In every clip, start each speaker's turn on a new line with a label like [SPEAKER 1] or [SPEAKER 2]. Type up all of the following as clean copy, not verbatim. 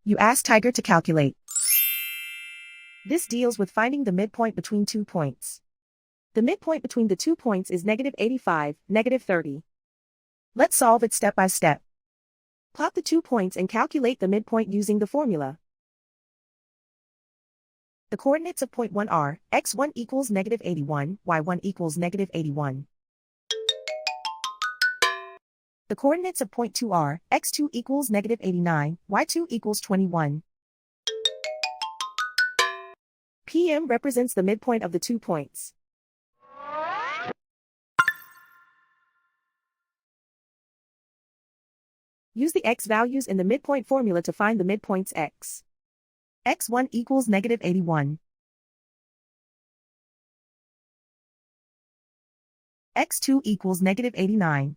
[SPEAKER 1] You ask Tiger to calculate. This deals with finding the midpoint between 2 points. The midpoint between the 2 points is -85, -30. Let's solve it step by step. Plot the 2 points and calculate the midpoint using the formula. The coordinates of point 1 are, x1 equals -81, y1 equals -81. The coordinates of point 2 are, x2 equals -89, y2 equals 21. PM represents the midpoint of the 2 points. Use the x values in the midpoint formula to find the midpoints x. x1 equals -81. x2 equals -89.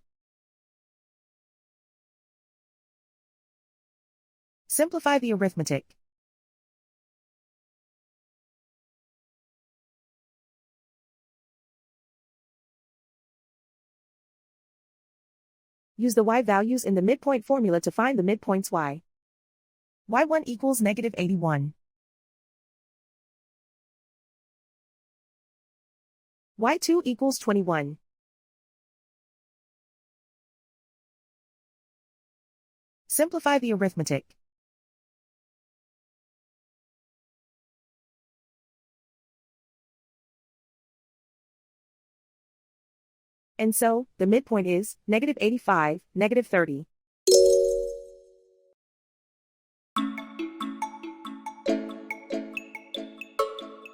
[SPEAKER 1] Simplify the arithmetic. Use the y values in the midpoint formula to find the midpoints y. y1 equals -81. y2 equals 21. Simplify the arithmetic. And so, the midpoint is -85, -30.